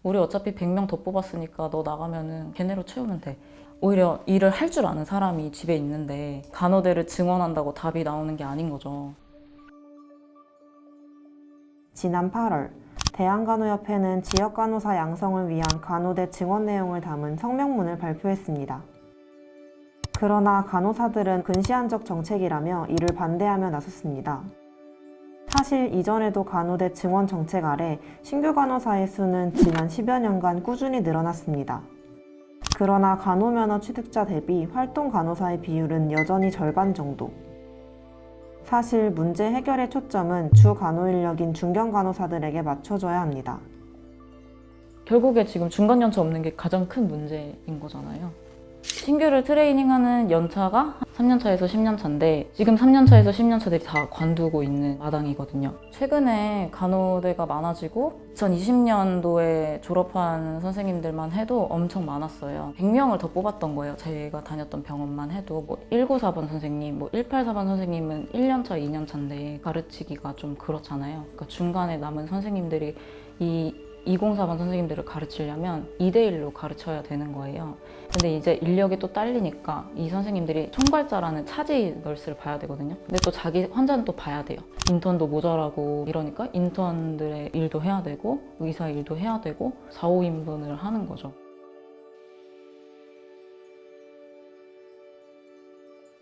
우리 어차피 100명 더 뽑았으니까 너 나가면은 걔네로 채우면 돼. 오히려 일을 할 줄 아는 사람이 집에 있는데 간호대를 증원한다고 답이 나오는 게 아닌 거죠. 지난 8월, 대한간호협회는 지역간호사 양성을 위한 간호대 증원 내용을 담은 성명문을 발표했습니다. 그러나 간호사들은 근시안적 정책이라며 이를 반대하며 나섰습니다. 사실 이전에도 간호대 증원 정책 아래 신규 간호사의 수는 지난 10여 년간 꾸준히 늘어났습니다. 그러나 간호면허 취득자 대비 활동 간호사의 비율은 여전히 절반 정도. 사실 문제 해결의 초점은 주 간호 인력인 중견 간호사들에게 맞춰줘야 합니다. 결국에 지금 중간 연차 없는 게 가장 큰 문제인 거잖아요. 신규를 트레이닝하는 연차가 3년차에서 10년차인데 지금 3년차에서 10년차들이 다 관두고 있는 마당이거든요. 최근에 간호대가 많아지고 2020년도에 졸업한 선생님들만 해도 엄청 많았어요. 100명을 더 뽑았던 거예요. 제가 다녔던 병원만 해도 194번 선생님, 184번 선생님은 1년차, 2년차인데 가르치기가 좀 그렇잖아요. 그러니까 중간에 남은 선생님들이 이 204번 선생님들을 가르치려면 2대1로 가르쳐야 되는 거예요. 근데 이제 인력이 또 딸리니까 이 선생님들이 총괄자라는 차지 널스를 봐야 되거든요. 근데 또 자기 환자는 또 봐야 돼요. 인턴도 모자라고 이러니까 인턴들의 일도 해야 되고 의사 일도 해야 되고 4, 5인분을 하는 거죠.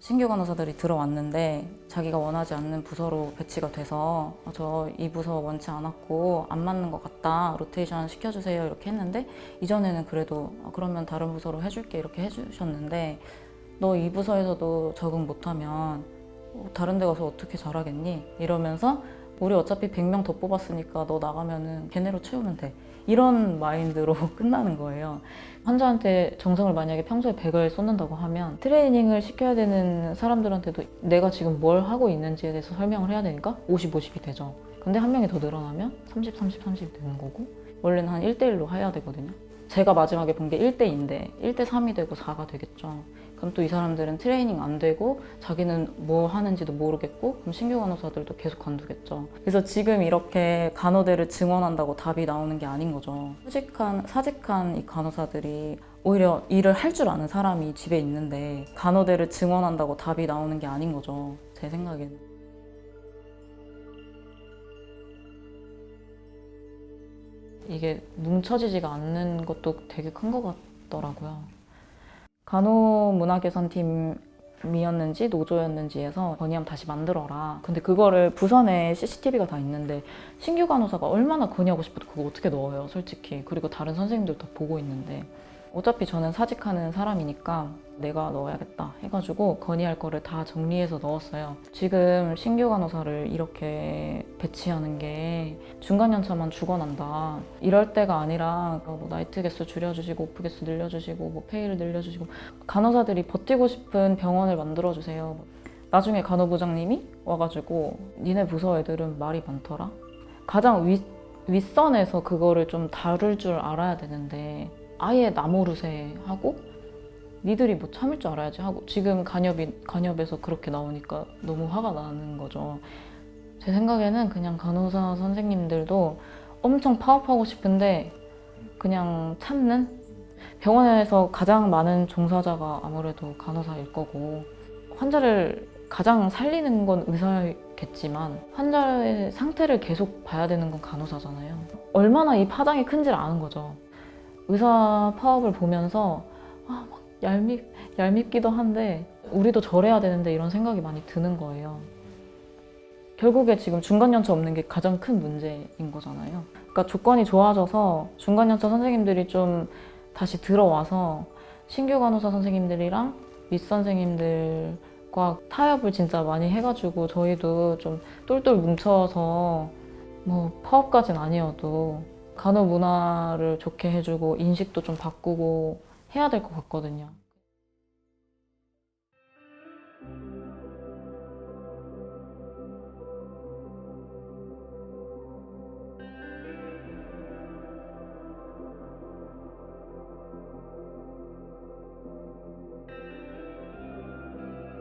신규 간호사들이 들어왔는데 자기가 원하지 않는 부서로 배치가 돼서 저 이 부서 원치 않았고 안 맞는 것 같다, 로테이션 시켜주세요 이렇게 했는데, 이전에는 그래도 그러면 다른 부서로 해줄게 이렇게 해주셨는데, 너 이 부서에서도 적응 못하면 다른 데 가서 어떻게 잘하겠니? 이러면서 우리 어차피 100명 더 뽑았으니까 너 나가면은 걔네로 채우면 돼. 이런 마인드로 끝나는 거예요. 환자한테 정성을 만약에 평소에 100을 쏟는다고 하면 트레이닝을 시켜야 되는 사람들한테도 내가 지금 뭘 하고 있는지에 대해서 설명을 해야 되니까 50, 50이 되죠. 근데 한 명이 더 늘어나면 30, 30, 30이 되는 거고, 원래는 한 1대1로 해야 되거든요. 제가 마지막에 본 게 1대2인데 1대3이 되고 4가 되겠죠. 그럼 또 이 사람들은 트레이닝 안 되고 자기는 뭐 하는지도 모르겠고, 그럼 신규 간호사들도 계속 관두겠죠. 그래서 지금 이렇게 간호대를 증원한다고 답이 나오는 게 아닌 거죠. 사직한 이 간호사들이 오히려 일을 할 줄 아는 사람이 집에 있는데 간호대를 증원한다고 답이 나오는 게 아닌 거죠. 제 생각에는. 이게 뭉쳐지지가 않는 것도 되게 큰 것 같더라고요. 간호문화개선팀이었는지 노조였는지에서 건의하면 다시 만들어라. 근데 그거를 부서 내 CCTV가 다 있는데 신규 간호사가 얼마나 건의하고 싶어도 그거 어떻게 넣어요, 솔직히. 그리고 다른 선생님들도 보고 있는데. 어차피 저는 사직하는 사람이니까 내가 넣어야겠다 해가지고 건의할 거를 다 정리해서 넣었어요. 지금 신규 간호사를 이렇게 배치하는 게 중간 연차만 죽어난다, 이럴 때가 아니라 나이트 개수 줄여주시고 오프 개수 늘려주시고 페이를 늘려주시고 간호사들이 버티고 싶은 병원을 만들어주세요. 나중에 간호부장님이 와가지고 니네 부서 애들은 말이 많더라. 가장 윗선에서 그거를 좀 다룰 줄 알아야 되는데 아예 나모르세 하고 니들이 뭐 참을 줄 알아야지 하고, 지금 간협에서 그렇게 나오니까 너무 화가 나는 거죠. 제 생각에는 그냥 간호사 선생님들도 엄청 파업하고 싶은데 그냥 참는? 병원에서 가장 많은 종사자가 아무래도 간호사일 거고, 환자를 가장 살리는 건 의사겠지만 환자의 상태를 계속 봐야 되는 건 간호사잖아요. 얼마나 이 파장이 큰지를 아는 거죠. 의사 파업을 보면서 막 얄밉기도 한데 우리도 저래야 되는데 이런 생각이 많이 드는 거예요. 결국에 지금 중간 연차 없는 게 가장 큰 문제인 거잖아요. 그러니까 조건이 좋아져서 중간 연차 선생님들이 좀 다시 들어와서 신규 간호사 선생님들이랑 윗선생님들과 타협을 진짜 많이 해가지고 저희도 좀 똘똘 뭉쳐서 뭐 파업까진 아니어도 간호 문화를 좋게 해주고 인식도 좀 바꾸고 해야 될 것 같거든요.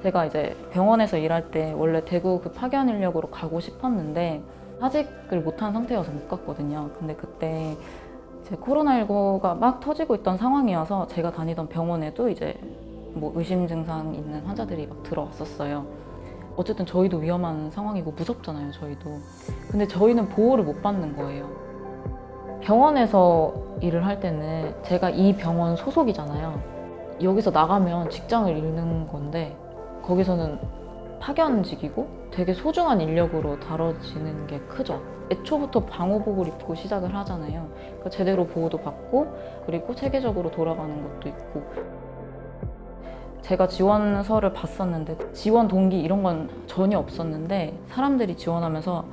제가 이제 병원에서 일할 때 원래 대구 그 파견 인력으로 가고 싶었는데 사직을 못한 상태여서 못 갔거든요. 근데 그때 이제 코로나19가 막 터지고 있던 상황이어서 제가 다니던 병원에도 이제 뭐 의심 증상 있는 환자들이 막 들어왔었어요. 어쨌든 저희도 위험한 상황이고 무섭잖아요, 저희도. 근데 저희는 보호를 못 받는 거예요. 병원에서 일을 할 때는 제가 이 병원 소속이잖아요. 여기서 나가면 직장을 잃는 건데 거기서는 파견직이고 되게 소중한 인력으로 다뤄지는 게 크죠. 애초부터 방호복을 입고 시작을 하잖아요. 그러니까 제대로 보호도 받고 그리고 체계적으로 돌아가는 것도 있고. 제가 지원서를 봤었는데 지원 동기 이런 건 전혀 없었는데 사람들이 지원하면서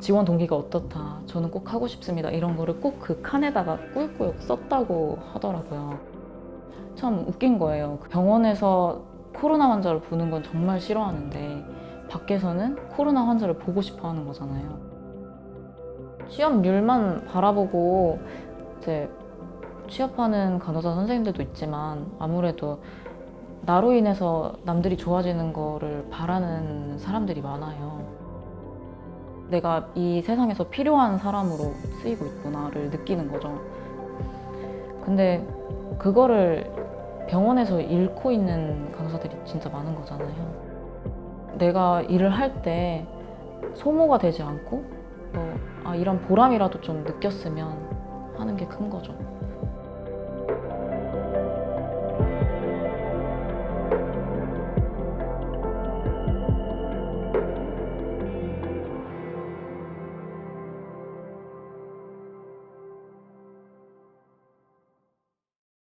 지원 동기가 어떻다, 저는 꼭 하고 싶습니다 이런 거를 꼭 그 칸에다가 꾸역꾸역 썼다고 하더라고요. 참 웃긴 거예요. 병원에서 코로나 환자를 보는 건 정말 싫어하는데 밖에서는 코로나 환자를 보고 싶어 하는 거잖아요. 취업률만 바라보고 이제 취업하는 간호사 선생님들도 있지만 아무래도 나로 인해서 남들이 좋아지는 거를 바라는 사람들이 많아요. 내가 이 세상에서 필요한 사람으로 쓰이고 있구나를 느끼는 거죠. 근데 그거를 병원에서 잃고 있는 간호사들이 진짜 많은 거잖아요. 내가 일을 할 때 소모가 되지 않고 이런 보람이라도 좀 느꼈으면 하는 게 큰 거죠.